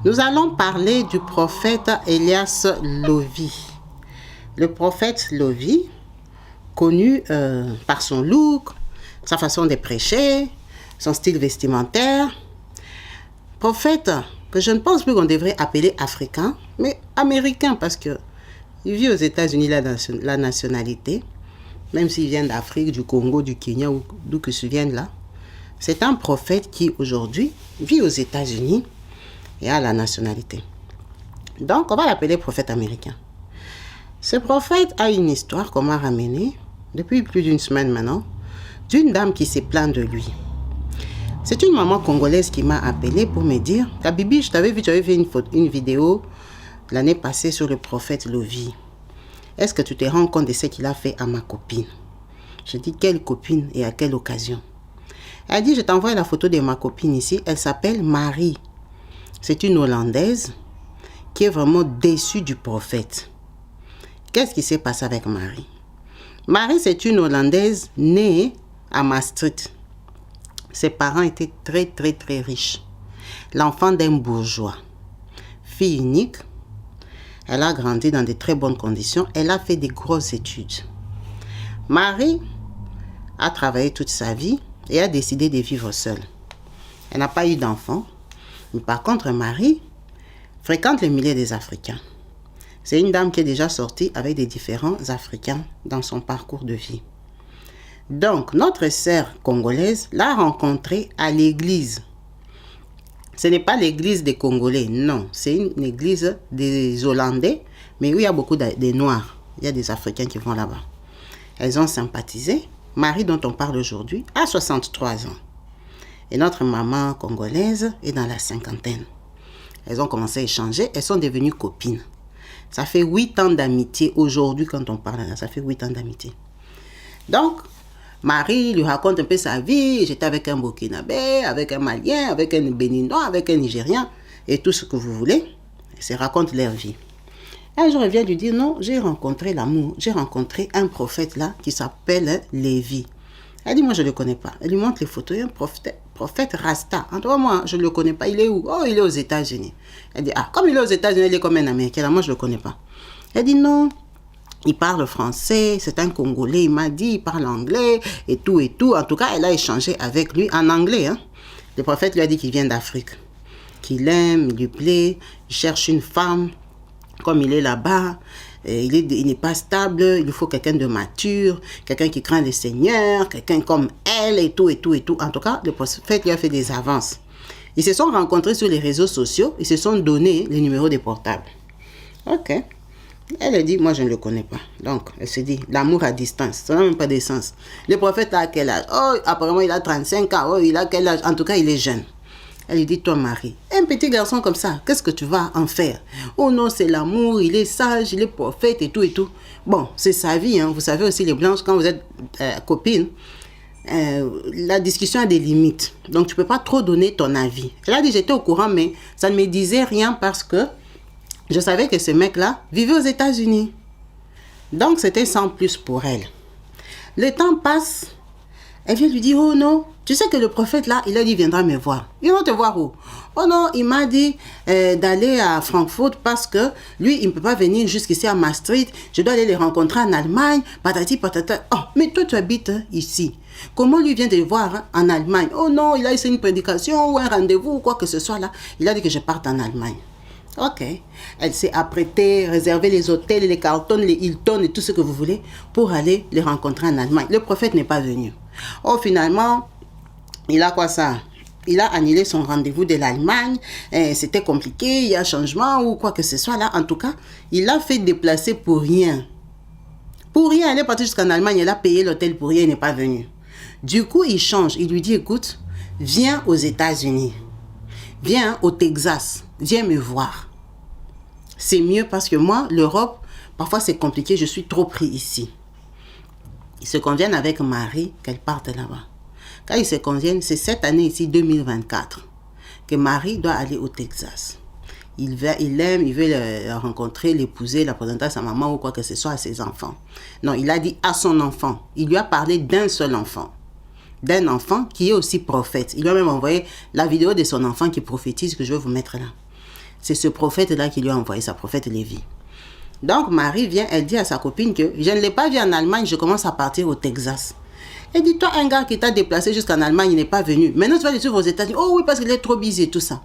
Nous allons parler du prophète Elias Lovi. Le prophète Lovi, connu par son look, sa façon de prêcher, son style vestimentaire. Prophète que je ne pense plus qu'on devrait appeler africain, mais américain parce que il vit aux États-Unis la nationalité, même s'il vient d'Afrique, du Congo, du Kenya ou d'où que ce vienne là. C'est un prophète qui aujourd'hui vit aux États-Unis et a la nationalité. Donc on va l'appeler prophète américain. Ce prophète a une histoire qu'on m'a ramenée depuis plus d'une semaine maintenant, d'une dame qui s'est plainte de lui. C'est une maman congolaise qui m'a appelé pour me dire « Bibi, je t'avais vu, tu avais fait une vidéo l'année passée sur le prophète Lovi. Est-ce que tu te rends compte de ce qu'il a fait à ma copine ?» Je dis « Quelle copine et à quelle occasion ?» Elle dit « Je t'envoie la photo de ma copine ici. Elle s'appelle Marie. C'est une Hollandaise qui est vraiment déçue du prophète. » Qu'est-ce qui s'est passé avec Marie? Marie, c'est une Hollandaise née à Maastricht. Ses parents étaient très riches. L'enfant d'un bourgeois. Fille unique. Elle a grandi dans de très bonnes conditions. Elle a fait des grosses études. Marie a travaillé toute sa vie et a décidé de vivre seule. Elle n'a pas eu d'enfant. Mais par contre, Marie fréquente le milieu des Africains. C'est une dame qui est déjà sortie avec des différents Africains dans son parcours de vie. Donc, notre sœur congolaise l'a rencontrée à l'église. Ce n'est pas l'église des Congolais, non. C'est une église des Hollandais, mais où il y a beaucoup de Noirs. Il y a des Africains qui vont là-bas. Elles ont sympathisé. Marie, dont on parle aujourd'hui, a 63 ans. Et notre maman congolaise est dans la cinquantaine. Elles ont commencé à échanger. Elles sont devenues copines. Ça fait 8 ans d'amitié aujourd'hui quand on parle là. Ça fait 8 ans d'amitié. Donc, Marie lui raconte un peu sa vie. J'étais avec un Burkinabé, avec un Malien, avec un Béninois, avec un Nigérian et tout ce que vous voulez. Elle se raconte leur vie. Un jour, elle vient lui dire, non, j'ai rencontré l'amour. J'ai rencontré un prophète là qui s'appelle Lévi. Elle dit, moi, je ne le connais pas. Elle lui montre les photos. Il y a un prophète Rasta. En tout cas, moi, je ne le connais pas. Il est où? Oh, il est aux États-Unis. Elle dit, ah, comme il est aux États-Unis, il est comme un Américain. Là, moi, je ne le connais pas. Elle dit, non, il parle français. C'est un Congolais. Il m'a dit, il parle anglais et tout et tout. En tout cas, elle a échangé avec lui en anglais. Hein. Le prophète lui a dit qu'il vient d'Afrique. Qu'il aime, il lui plaît. Il cherche une femme. Comme il est là-bas. Il n'est pas stable, il lui faut quelqu'un de mature, quelqu'un qui craint le Seigneur, quelqu'un comme elle et tout et tout et tout. En tout cas, le prophète lui a fait des avances. Ils se sont rencontrés sur les réseaux sociaux, ils se sont donné les numéros des portables. Ok. Elle a dit, moi je ne le connais pas. Donc, elle se dit, l'amour à distance, ça n'a même pas de sens. Le prophète a quel âge? Oh, apparemment il a 35 ans, oh, il a quel âge? En tout cas, il est jeune. Elle lui dit, toi Marie, un petit garçon comme ça, qu'est-ce que tu vas en faire? Oh non, c'est l'amour, il est sage, il est prophète et tout et tout. Bon, c'est sa vie, hein. Vous savez aussi les blanches, quand vous êtes copine, la discussion a des limites. Donc tu ne peux pas trop donner ton avis. Elle a dit, j'étais au courant, mais ça ne me disait rien parce que je savais que ce mec-là vivait aux États-Unis. Donc c'était sans plus pour elle. Le temps passe. Elle vient lui dire, oh non, tu sais que le prophète là, il a dit, il viendra me voir. Il va te voir où? Oh non, il m'a dit d'aller à Francfort parce que lui, il ne peut pas venir jusqu'ici à Maastricht. Je dois aller les rencontrer en Allemagne, patati patata. Oh, mais toi, tu habites ici. Comment lui vient te voir en Allemagne? Oh non, il a essayé une prédication ou un rendez-vous ou quoi que ce soit là. Il a dit que je parte en Allemagne. Ok. Elle s'est apprêtée, réservé les hôtels, les Carlton, les Hilton et tout ce que vous voulez pour aller les rencontrer en Allemagne. Le prophète n'est pas venu. Oh, finalement, il a quoi ça? Il a annulé son rendez-vous de l'Allemagne. C'était compliqué, il y a un changement ou quoi que ce soit là. En tout cas, il l'a fait déplacer pour rien. Pour rien, elle est partie jusqu'en Allemagne, elle a payé l'hôtel pour rien, il n'est pas venu. Du coup, il change. Il lui dit, écoute, viens aux États-Unis. Viens au Texas. Viens me voir. C'est mieux parce que moi, l'Europe, parfois c'est compliqué, je suis trop pris ici. Ils se conviennent avec Marie qu'elle parte là-bas. Quand ils se conviennent, c'est cette année ici, 2024, que Marie doit aller au Texas. Il l'aime, il veut la rencontrer, l'épouser, la présenter à sa maman ou quoi que ce soit, à ses enfants. Non, il a dit à son enfant. Il lui a parlé d'un seul enfant. D'un enfant qui est aussi prophète. Il lui a même envoyé la vidéo de son enfant qui prophétise que je vais vous mettre là. C'est ce prophète-là qui lui a envoyé, sa prophète Lévi. Donc, Marie vient, elle dit à sa copine que je ne l'ai pas vu en Allemagne, je commence à partir au Texas. Elle dit, toi, un gars qui t'a déplacé jusqu'en Allemagne, il n'est pas venu. Maintenant, tu vas le suivre aux États-Unis. Oh oui, parce qu'il est trop busy et tout ça.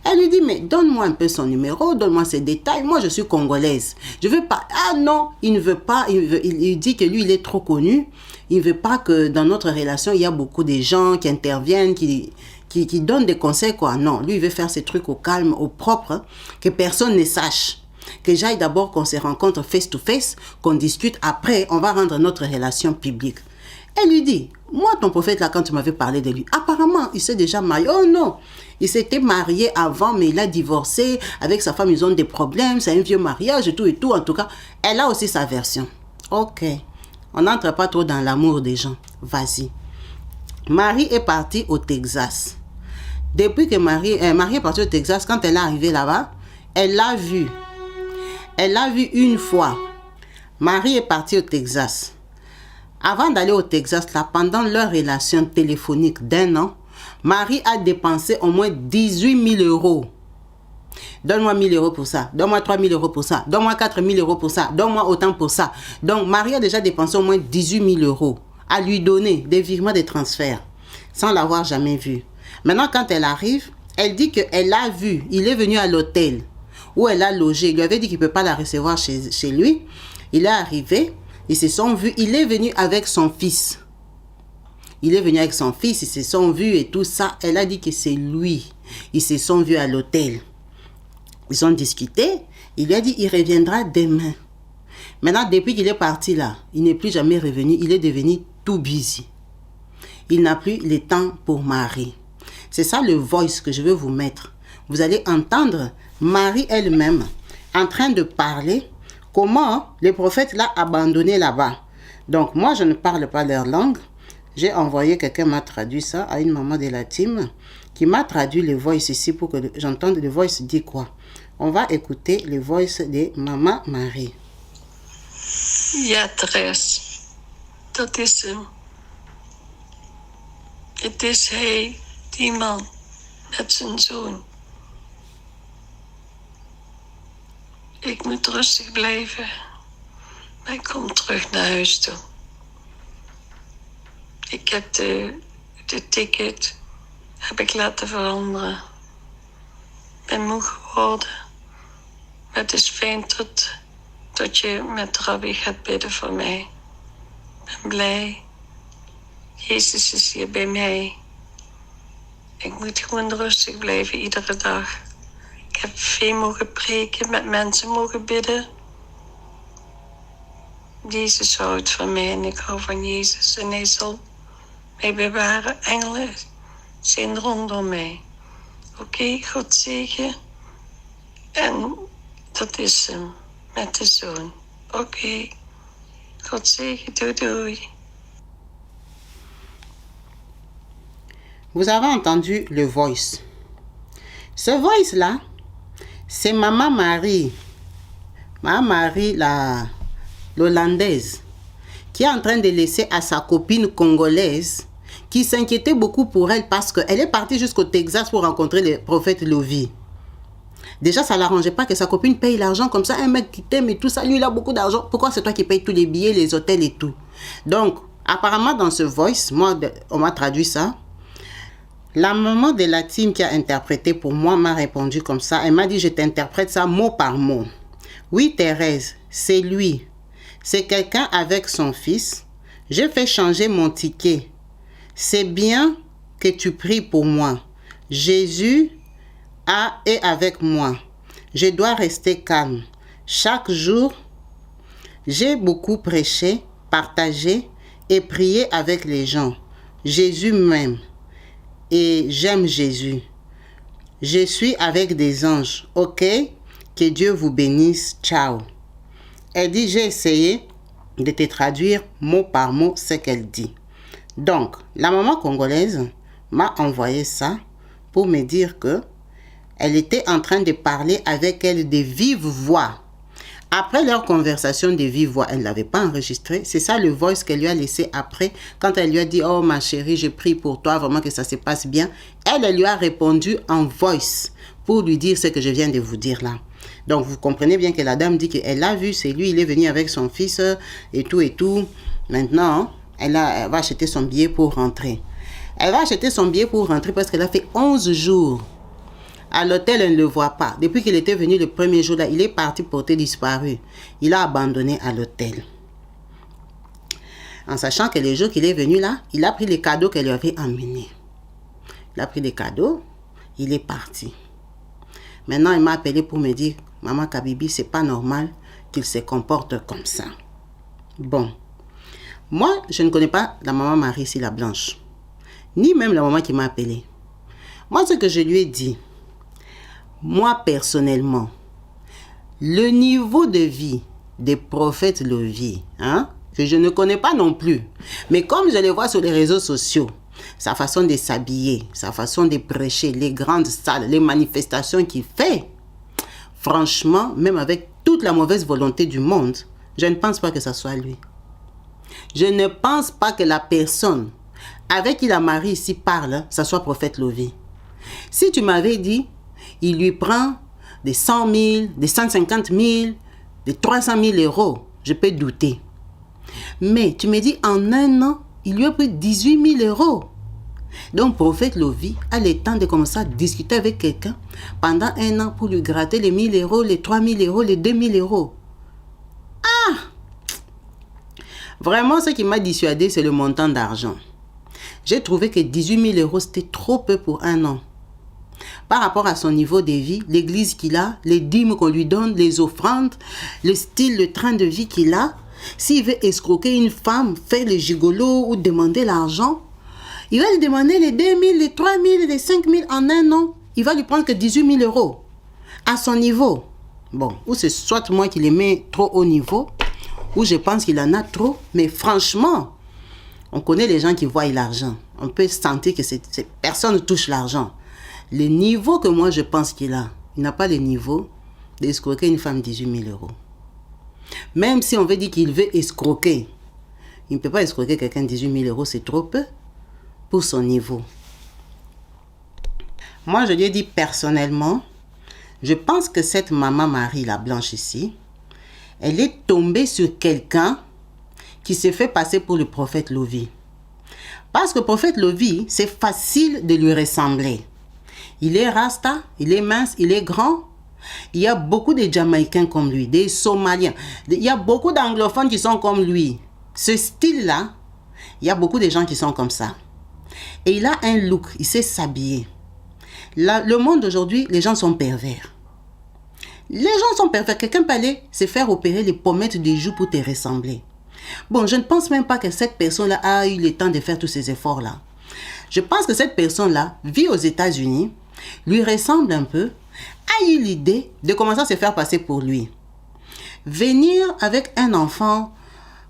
Elle lui dit, mais donne-moi un peu son numéro, donne-moi ses détails. Moi, je suis congolaise. Je veux pas. Ah non, il ne veut pas. Il dit que lui, il est trop connu. Il ne veut pas que dans notre relation, il y a beaucoup de gens qui interviennent, qui donnent des conseils, quoi. Non, lui, il veut faire ses trucs au calme, au propre, que personne ne sache. Que j'aille d'abord qu'on se rencontre face to face, qu'on discute. Après, on va rendre notre relation publique. Elle lui dit, moi ton prophète là quand tu m'avais parlé de lui, apparemment il s'est déjà marié. Oh non, il s'était marié avant mais il a divorcé, avec sa femme ils ont des problèmes, c'est un vieux mariage et tout. En tout cas, elle a aussi sa version. Ok, on n'entre pas trop dans l'amour des gens, vas-y. Marie est partie au Texas. Depuis que Marie est partie au Texas, quand elle est arrivée là-bas, elle l'a vu. Elle l'a vu une fois. Marie est partie au Texas. Avant d'aller au Texas, là, pendant leur relation téléphonique d'1 an, Marie a dépensé au moins 18 000 euros. Donne-moi 1 000 euros pour ça. Donne-moi 3 000 euros pour ça. Donne-moi 4 000 euros pour ça. Donne-moi autant pour ça. Donc, Marie a déjà dépensé au moins 18 000 euros à lui donner des virements, des transferts, sans l'avoir jamais vu. Maintenant, quand elle arrive, elle dit qu'elle l'a vu. Il est venu à l'hôtel où elle a logé. Il lui avait dit qu'il ne peut pas la recevoir chez lui. Il est arrivé. Ils se sont vus, il est venu avec son fils. Il est venu avec son fils, ils se sont vus et tout ça. Elle a dit que c'est lui. Ils se sont vus à l'hôtel. Ils ont discuté. Il lui a dit, il reviendra demain. Maintenant, depuis qu'il est parti là, il n'est plus jamais revenu. Il est devenu tout busy. Il n'a plus le temps pour Marie. C'est ça le voice que je veux vous mettre. Vous allez entendre Marie elle-même en train de parler. Comment le prophète l'a abandonné là-bas. Donc, moi, je ne parle pas leur langue. J'ai envoyé, quelqu'un m'a traduit ça à une maman de la team qui m'a traduit le voice ici pour que j'entende le voice dit quoi. On va écouter le voice de Maman Marie. Ja, Therese, dat is hem. Het is hij, die man, met zijn zoon. Ik moet rustig blijven, maar ik kom terug naar huis toe. Ik heb de ticket heb ik laten veranderen. Ik ben moe geworden, maar het is fijn dat je met Rabbi gaat bidden voor mij. Ik ben blij. Jezus is hier bij mij. Ik moet gewoon rustig blijven iedere dag. Ik heb veel mogen preken, met mensen mogen bidden. Jezus houdt van mij en ik hou van Jezus. En hij zal mij bewaren. Engelen zijn rondom mij. Oké, God zegen. En dat is hem, met de zoon. Oké, God zegen, doei doei. Vous avez entendu le voice. Ce voice-là, c'est Maman Marie. Maman Marie, l'Hollandaise, qui est en train de laisser à sa copine congolaise, qui s'inquiétait beaucoup pour elle parce qu'elle est partie jusqu'au Texas pour rencontrer le prophète Lévi. Déjà, ça ne l'arrangeait pas que sa copine paye l'argent comme ça. Un mec qui t'aime et tout ça, lui, il a beaucoup d'argent. Pourquoi c'est toi qui payes tous les billets, les hôtels et tout? Donc, apparemment, dans ce voice, moi, on m'a traduit ça. La maman de la team qui a interprété pour moi m'a répondu comme ça. Elle m'a dit, je t'interprète ça mot par mot. Oui, Thérèse, c'est lui. C'est quelqu'un avec son fils. J'ai fait changer mon ticket. C'est bien que tu pries pour moi. Jésus est avec moi. Je dois rester calme. Chaque jour, j'ai beaucoup prêché, partagé et prié avec les gens. Jésus m'aime. Et j'aime Jésus. Je suis avec des anges. Ok? Que Dieu vous bénisse. Ciao. Elle dit, j'ai essayé de te traduire mot par mot ce qu'elle dit. Donc, la maman congolaise m'a envoyé ça pour me dire que elle était en train de parler avec elle de vive voix. Après leur conversation de vive voix, elle ne l'avait pas enregistré. C'est ça le voice qu'elle lui a laissé après. Quand elle lui a dit, oh ma chérie, je prie pour toi, vraiment que ça se passe bien. Elle lui a répondu en voice pour lui dire ce que je viens de vous dire là. Donc vous comprenez bien que la dame dit qu'elle l'a vu, c'est lui, il est venu avec son fils et tout et tout. Maintenant, elle va acheter son billet pour rentrer. Elle va acheter son billet pour rentrer parce qu'elle a fait 11 jours. À l'hôtel, elle ne le voit pas. Depuis qu'il était venu le premier jour là, il est parti porter disparu. Il a abandonné à l'hôtel. En sachant que le jour qu'il est venu là, il a pris les cadeaux qu'elle lui avait emmenés. Il a pris les cadeaux, il est parti. Maintenant, il m'a appelé pour me dire, Maman Kabibi, c'est pas normal qu'il se comporte comme ça. Bon. Moi, je ne connais pas la maman Marie ici, la blanche. Ni même la maman qui m'a appelé. Moi, ce que je lui ai dit, moi personnellement, le niveau de vie des prophètes Lovy, que je ne connais pas non plus, mais comme je les vois sur les réseaux sociaux, sa façon de s'habiller, sa façon de prêcher, les grandes salles, les manifestations qu'il fait, franchement, même avec toute la mauvaise volonté du monde, je ne pense pas que ça soit lui. Je ne pense pas que la personne avec qui la Marie ici parle, ça soit prophète Lovy. Si tu m'avais dit, il lui prend des 100 000, des 150 000, des 300 000 euros, je peux douter. Mais tu me dis, en un an, il lui a pris 18 000 euros. Donc, prophète Lovy a le temps de commencer à discuter avec quelqu'un pendant un an pour lui gratter les 1 000 euros, les 3 000 euros, les 2 000 euros. Ah! Vraiment, ce qui m'a dissuadé, c'est le montant d'argent. J'ai trouvé que 18 000 euros, c'était trop peu pour un an. Par rapport à son niveau de vie, l'église qu'il a, les dîmes qu'on lui donne, les offrandes, le style, le train de vie qu'il a, s'il veut escroquer une femme, faire le gigolo ou demander l'argent, il va lui demander les 2 000, les 3 000, les 5 000 en un an. Il va lui prendre que 18 000 euros à son niveau. Bon, ou c'est soit moi qui les mets trop haut niveau, ou je pense qu'il en a trop, mais franchement, on connaît les gens qui voient l'argent. On peut sentir que personne ne touche l'argent. Le niveau que moi je pense qu'il a, il n'a pas le niveau d'escroquer une femme 18 000 euros. Même si on veut dire qu'il veut escroquer, il ne peut pas escroquer quelqu'un 18 000 euros, c'est trop peu pour son niveau. Moi je lui ai dit personnellement, je pense que cette maman Marie, la blanche ici, elle est tombée sur quelqu'un qui s'est fait passer pour le prophète Lovy. Parce que le prophète Lovy, c'est facile de lui ressembler. Il est rasta, il est mince, il est grand. Il y a beaucoup de Jamaïcains comme lui, des Somaliens. Il y a beaucoup d'anglophones qui sont comme lui. Ce style-là, il y a beaucoup de gens qui sont comme ça. Et il a un look, il sait s'habiller. Le monde d'aujourd'hui, les gens sont pervers. Les gens sont pervers. Quelqu'un peut aller se faire opérer les pommettes des joues pour te ressembler. Bon, je ne pense même pas que cette personne-là a eu le temps de faire tous ces efforts-là. Je pense que cette personne-là vit aux États-Unis, lui ressemble un peu, a eu l'idée de commencer à se faire passer pour lui. Venir avec un enfant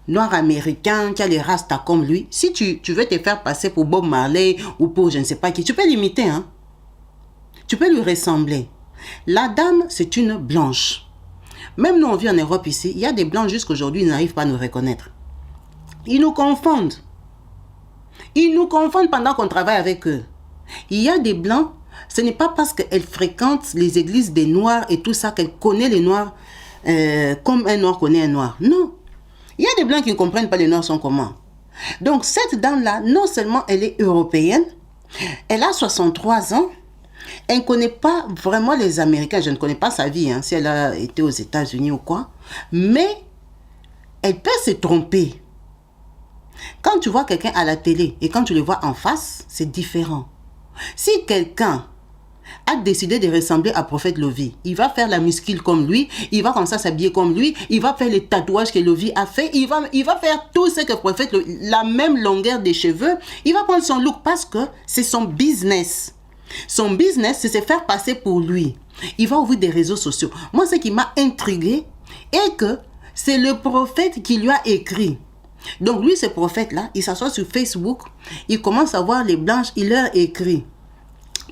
noir américain qui a les rastas comme lui, si tu veux te faire passer pour Bob Marley ou pour je ne sais pas qui, tu peux l'imiter, hein? Tu peux lui ressembler. La dame, c'est une blanche. Même nous, on vit en Europe ici, il y a des blancs jusqu'aujourd'hui, ils n'arrivent pas à nous reconnaître. Ils nous confondent. Ils nous confondent pendant qu'on travaille avec eux. Il y a des blancs, ce n'est pas parce qu'elle fréquente les églises des noirs et tout ça qu'elle connaît les noirs comme un noir connaît un noir. Non. Il y a des blancs qui ne comprennent pas les noirs sont comment. Donc cette dame-là, non seulement elle est européenne, elle a 63 ans, elle ne connaît pas vraiment les Américains, je ne connais pas sa vie, si elle a été aux États-Unis ou quoi, mais elle peut se tromper. Quand tu vois quelqu'un à la télé et quand tu le vois en face, c'est différent. Si quelqu'un a décidé de ressembler à prophète Lovy, il va faire la muscule comme lui, il va comme ça s'habiller comme lui, il va faire les tatouages que Lovy a fait, il va faire tout ce que prophète Lovy, la même longueur des cheveux, il va prendre son look parce que c'est son business. Son business, c'est se faire passer pour lui. Il va ouvrir des réseaux sociaux. Moi, ce qui m'a intrigué est que c'est le prophète qui lui a écrit. Donc lui, ce prophète-là, il s'assoit sur Facebook, il commence à voir les blanches, il leur écrit.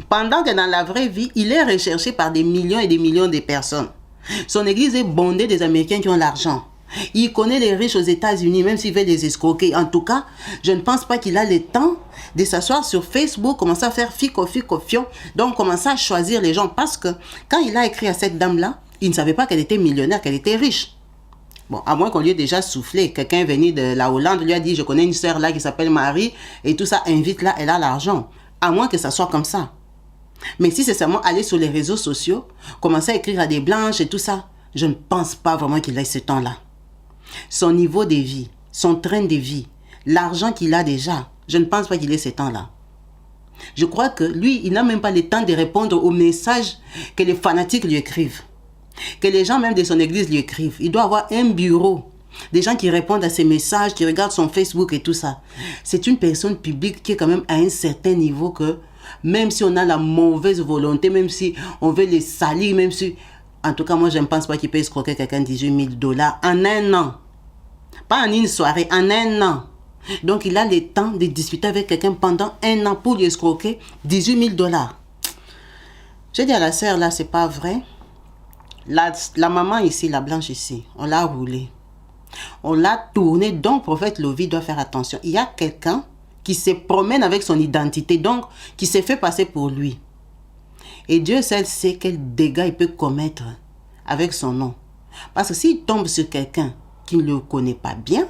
Pendant que dans la vraie vie, il est recherché par des millions et des millions de personnes. Son église est bondée des Américains qui ont l'argent. Il connaît les riches aux États-Unis, même s'il veut les escroquer. En tout cas, je ne pense pas qu'il a le temps de s'asseoir sur Facebook, commencer à faire fico, fion, donc commencer à choisir les gens. Parce que quand il a écrit à cette dame-là, il ne savait pas qu'elle était millionnaire, qu'elle était riche. Bon, à moins qu'on lui ait déjà soufflé. Quelqu'un est venu de la Hollande, lui a dit, je connais une sœur là qui s'appelle Marie, et tout ça, invite là, elle a l'argent. À moins que ça soit comme ça. Mais si c'est seulement aller sur les réseaux sociaux, commencer à écrire à des blanches et tout ça, je ne pense pas vraiment qu'il ait ce temps-là. Son niveau de vie, son train de vie, l'argent qu'il a déjà, je ne pense pas qu'il ait ce temps-là. Je crois que lui, il n'a même pas le temps de répondre aux messages que les fanatiques lui écrivent. Que les gens même de son église lui écrivent. Il doit avoir un bureau. Des gens qui répondent à ses messages, qui regardent son Facebook et tout ça. C'est une personne publique qui est quand même à un certain niveau que même si on a la mauvaise volonté, même si on veut les salir, même si... En tout cas, moi, je ne pense pas qu'il peut escroquer quelqu'un 18 000 $ en un an. Pas en une soirée, en un an. Donc, il a le temps de discuter avec quelqu'un pendant un an pour lui escroquer 18 000 $. J'ai dit à la sœur, là, c'est pas vrai. La maman ici, la blanche ici, on l'a roulée. On l'a tournée, donc prophète Lovy doit faire attention. Il y a quelqu'un qui se promène avec son identité, donc qui s'est fait passer pour lui. Et Dieu seul sait quel dégât il peut commettre avec son nom. Parce que s'il tombe sur quelqu'un qui ne le connaît pas bien,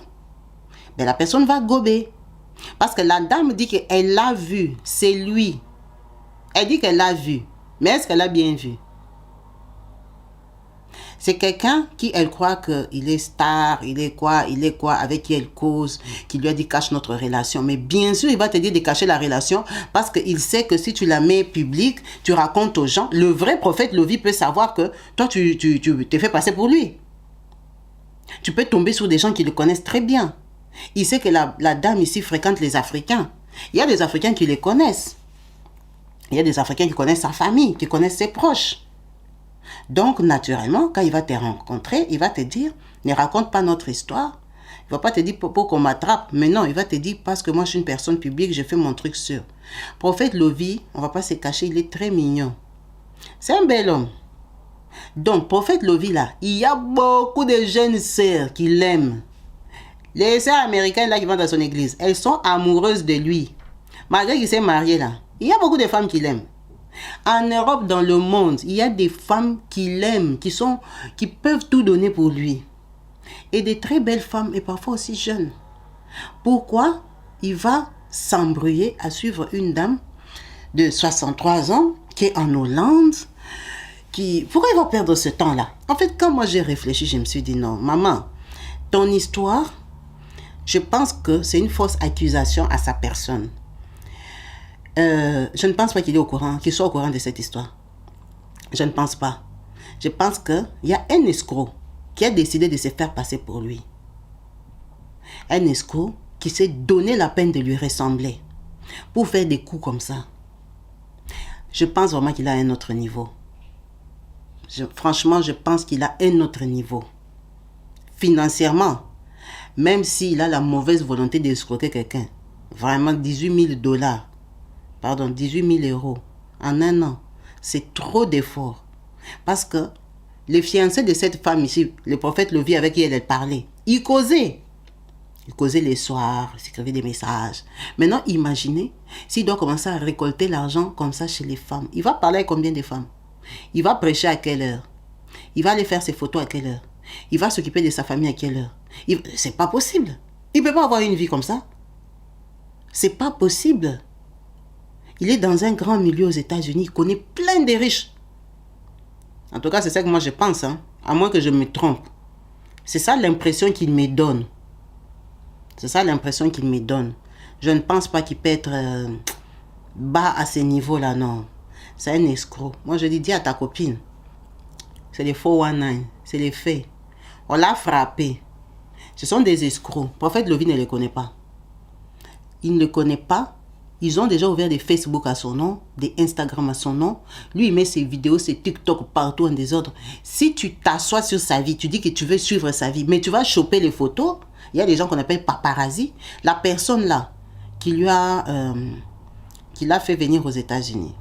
ben la personne va gober. Parce que la dame dit qu'elle l'a vu, c'est lui. Elle dit qu'elle l'a vu, mais est-ce qu'elle a bien vu? C'est quelqu'un qui, elle croit qu'il est star, il est quoi, avec qui elle cause, qui lui a dit cache notre relation. Mais bien sûr, il va te dire de cacher la relation parce qu'il sait que si tu la mets publique, tu racontes aux gens, le vrai prophète Lovy peut savoir que toi, tu t'es fait passer pour lui. Tu peux tomber sur des gens qui le connaissent très bien. Il sait que la dame ici fréquente les Africains. Il y a des Africains qui les connaissent. Il y a des Africains qui connaissent sa famille, qui connaissent ses proches. Donc, naturellement, quand il va te rencontrer, il va te dire, ne raconte pas notre histoire. Il ne va pas te dire pour qu'on m'attrape. Mais non, il va te dire, parce que moi, je suis une personne publique, je fais mon truc sûr. Prophète Lovy, on ne va pas se cacher, il est très mignon. C'est un bel homme. Donc, prophète Lovy, là, il y a beaucoup de jeunes sœurs qui l'aiment. Les sœurs américaines, là, qui vont dans son église, elles sont amoureuses de lui. Malgré qu'il s'est marié, là, il y a beaucoup de femmes qui l'aiment. En Europe, dans le monde, il y a des femmes qui l'aiment, qui peuvent tout donner pour lui. Et des très belles femmes, et parfois aussi jeunes. Pourquoi il va s'embrouiller à suivre une dame de 63 ans qui est en Hollande? Pourquoi il va perdre ce temps-là? En fait, quand moi j'ai réfléchi, je me suis dit non, maman, ton histoire, je pense que c'est une fausse accusation à sa personne. Je ne pense pas qu'il soit au courant de cette histoire. Je ne pense pas. Je pense qu'il y a un escroc qui a décidé de se faire passer pour lui. Un escroc qui s'est donné la peine de lui ressembler pour faire des coups comme ça. Je pense vraiment qu'il a un autre niveau. Franchement, je pense qu'il a un autre niveau. Financièrement, même s'il a la mauvaise volonté d'escroquer quelqu'un, vraiment 18 000 $. Pardon, 18 000 € en un an. C'est trop d'efforts. Parce que les fiancés de cette femme ici, le prophète Lovy avec qui elle parlait, il causait. Il causait les soirs, il s'écrivait des messages. Maintenant, imaginez s'il doit commencer à récolter l'argent comme ça chez les femmes. Il va parler avec combien de femmes? Il va prêcher à quelle heure? Il va aller faire ses photos à quelle heure? Il va s'occuper de sa famille à quelle heure? C'est pas possible. Il ne peut pas avoir une vie comme ça. C'est pas possible. Il est dans un grand milieu aux États-Unis. Il connaît plein de riches. En tout cas, c'est ça que moi je pense. À moins que je me trompe. C'est ça l'impression qu'il me donne. C'est ça l'impression qu'il me donne. Je ne pense pas qu'il peut être bas à ce niveau-là, non. C'est un escroc. Moi, je dis à ta copine. C'est les 419. C'est les faits. On l'a frappé. Ce sont des escrocs. Prophète Lovy ne les connaît pas. Il ne le connaît pas. Ils ont déjà ouvert des Facebook à son nom, des Instagram à son nom. Lui, il met ses vidéos, ses TikTok partout en désordre. Si tu t'assois sur sa vie, tu dis que tu veux suivre sa vie, mais tu vas choper les photos. Il y a des gens qu'on appelle paparazzi. La personne là, qui l'a fait venir aux États-Unis.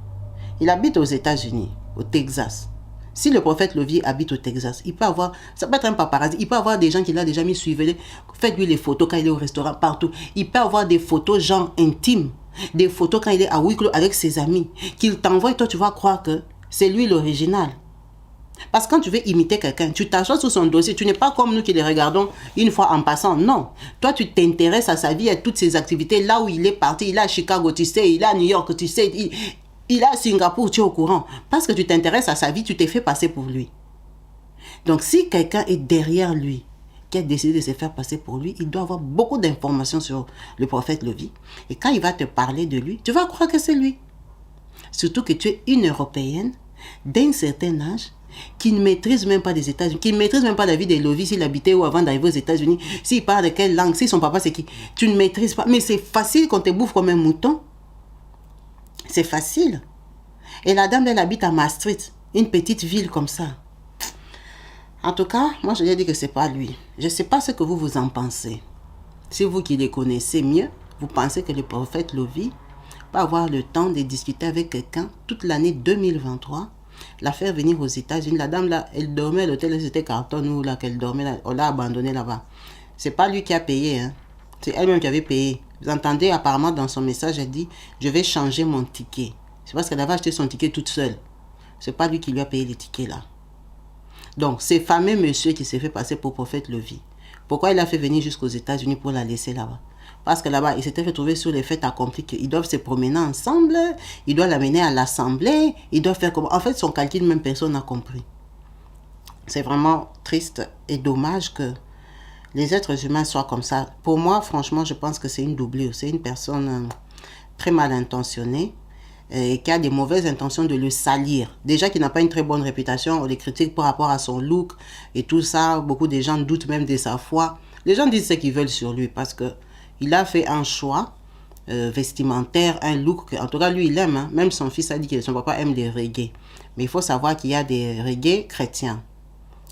Il habite aux États-Unis, au Texas. Si le prophète Lovie habite au Texas, il peut avoir, ça peut être un paparazzi, il peut avoir des gens qui l'ont déjà mis, suivez-les, faites-lui les photos quand il est au restaurant, partout. Il peut avoir des photos genre intimes, des photos quand il est à huis clos avec ses amis, qu'il t'envoie et toi tu vas croire que c'est lui l'original. Parce que quand tu veux imiter quelqu'un, tu t'assois sur son dossier, tu n'es pas comme nous qui les regardons une fois en passant, non. Toi tu t'intéresses à sa vie, à toutes ses activités, là où il est parti, il est à Chicago, tu sais, il est à New York, tu sais, il est à Singapour, tu es au courant. Parce que tu t'intéresses à sa vie, tu t'es fait passer pour lui. Donc, si quelqu'un est derrière lui, qui a décidé de se faire passer pour lui, il doit avoir beaucoup d'informations sur le prophète Lovie. Et quand il va te parler de lui, tu vas croire que c'est lui. Surtout que tu es une Européenne d'un certain âge qui ne maîtrise même pas des États-Unis, qui ne maîtrise même pas la vie de Lovie, s'il habitait ou avant d'arriver aux États-Unis, s'il parle de quelle langue, si son papa c'est qui. Tu ne maîtrises pas. Mais c'est facile qu'on te bouffe comme un mouton. C'est facile. Et la dame, elle habite à Maastricht, une petite ville comme ça. En tout cas, moi, je lui ai dit que ce n'est pas lui. Je ne sais pas ce que vous en pensez. Si vous qui les connaissez mieux, vous pensez que le prophète Lovie va avoir le temps de discuter avec quelqu'un toute l'année 2023, la faire venir aux États-Unis. La dame, là, elle dormait à l'hôtel, c'était Carton, nous, là, qu'elle dormait, là, on l'a abandonnée là-bas. Ce n'est pas lui qui a payé, hein. C'est elle-même qui avait payé. Vous entendez, apparemment, dans son message, elle dit, je vais changer mon ticket. C'est parce qu'elle avait acheté son ticket toute seule. Ce n'est pas lui qui lui a payé les tickets, là. Donc, ce fameux monsieur qui s'est fait passer pour prophète Lovie, pourquoi il a fait venir jusqu'aux États-Unis pour la laisser là-bas? Parce que là-bas, il s'était retrouvé sur les faits accomplis qu'ils doivent se promener ensemble, il doit l'amener à l'assemblée, il doit faire comme... En fait, son calcul, même personne n'a compris. C'est vraiment triste et dommage que les êtres humains soient comme ça. Pour moi, franchement, je pense que c'est une doublure. C'est une personne très mal intentionnée et qui a des mauvaises intentions de le salir. Déjà qu'il n'a pas une très bonne réputation, on les critique par rapport à son look et tout ça. Beaucoup de gens doutent même de sa foi. Les gens disent ce qu'ils veulent sur lui parce qu'il a fait un choix vestimentaire, un look. En tout cas, lui, il aime. Hein. Même son fils a dit que son papa aime les reggae. Mais il faut savoir qu'il y a des reggae chrétiens.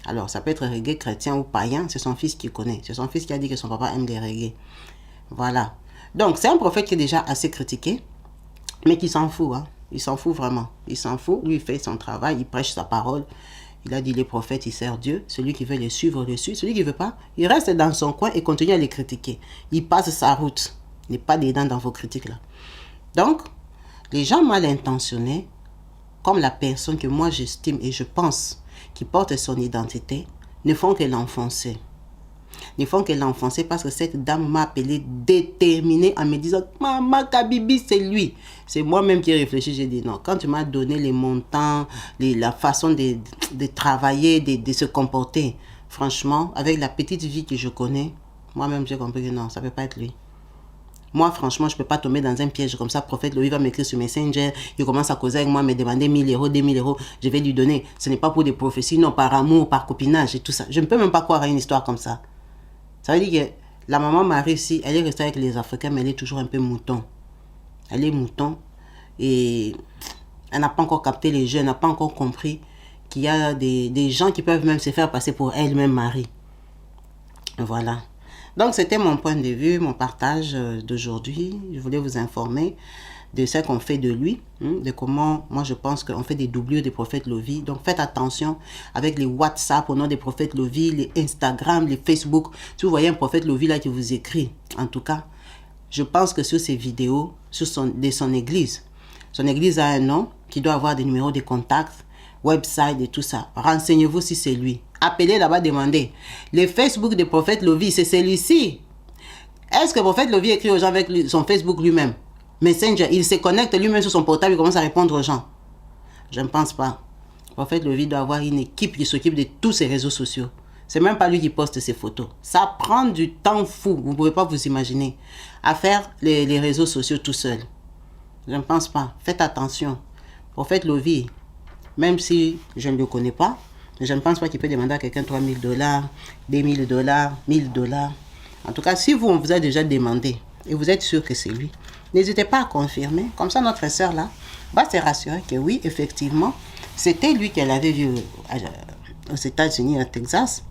Alors, ça peut être reggae chrétien ou païen, c'est son fils qui connaît. C'est son fils qui a dit que son papa aime les reggae. Voilà. Donc, c'est un prophète qui est déjà assez critiqué, mais qui s'en fout. Hein. Il s'en fout vraiment. Il s'en fout. Lui, il fait son travail, il prêche sa parole. Il a dit les prophètes, il sert Dieu. Celui qui veut les suivre, le suit. Celui qui ne veut pas, il reste dans son coin et continue à les critiquer. Il passe sa route. Il n'est pas dedans dans vos critiques là. Donc, les gens mal intentionnés, comme la personne que moi j'estime et je pense qui porte son identité, ne font que l'enfoncer. Ne font que l'enfoncer parce que cette dame m'a appelé déterminée en me disant « Maman Kabibi, c'est lui ». C'est moi-même qui ai réfléchi, j'ai dit non. Quand tu m'as donné les montants, la façon de travailler, de se comporter, franchement, avec la petite vie que je connais, moi-même j'ai compris que non, ça ne peut pas être lui. Moi, franchement, je ne peux pas tomber dans un piège comme ça. Prophète Lovie va m'écrire sur Messenger. Il commence à causer avec moi, me demander 1000 euros, 2000 euros. Je vais lui donner. Ce n'est pas pour des prophéties, non, par amour, par copinage et tout ça. Je ne peux même pas croire à une histoire comme ça. Ça veut dire que la maman Marie, ici, elle est restée avec les Africains, mais elle est toujours un peu mouton. Elle est mouton. Et elle n'a pas encore capté les jeux, elle n'a pas encore compris qu'il y a des gens qui peuvent même se faire passer pour elle-même Marie. Voilà. Donc, c'était mon point de vue, mon partage d'aujourd'hui. Je voulais vous informer de ce qu'on fait de lui, de comment, moi je pense qu'on fait des doublures des prophètes Lovie. Donc, faites attention avec les WhatsApp au nom des prophètes Lovie, les Instagram, les Facebook. Si vous voyez un prophète Lovie là qui vous écrit, en tout cas, je pense que sur ces vidéos, de son église a un nom qui doit avoir des numéros de contact, website et tout ça. Renseignez-vous si c'est lui. Appelez là-bas, demandez. Le Facebook des prophètes Lovie, c'est celui-ci. Est-ce que le prophète Lovie écrit aux gens avec son Facebook lui-même? Messenger, il se connecte lui-même sur son portable, il commence à répondre aux gens. Je ne pense pas. Le prophète Lovie doit avoir une équipe qui s'occupe de tous ses réseaux sociaux. C'est même pas lui qui poste ses photos. Ça prend du temps fou, vous ne pouvez pas vous imaginer, à faire les réseaux sociaux tout seul. Je ne pense pas. Faites attention. Le prophète Lovie, même si je ne le connais pas, je ne pense pas qu'il peut demander à quelqu'un $3000, $2000, $1000. En tout cas, si on vous a déjà demandé et vous êtes sûr que c'est lui, n'hésitez pas à confirmer. Comme ça, notre sœur là va se rassurer que oui, effectivement, c'était lui qu'elle avait vu aux États-Unis, au Texas.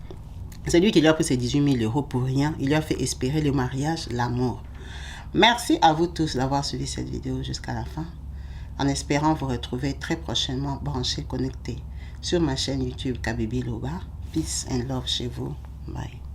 C'est lui qui lui a pris ses 18 000 € pour rien. Il lui a fait espérer le mariage, l'amour. Merci à vous tous d'avoir suivi cette vidéo jusqu'à la fin. En espérant vous retrouver très prochainement branchés, connectés sur ma chaîne YouTube Kabibi Loba. Peace and love chez vous. Bye.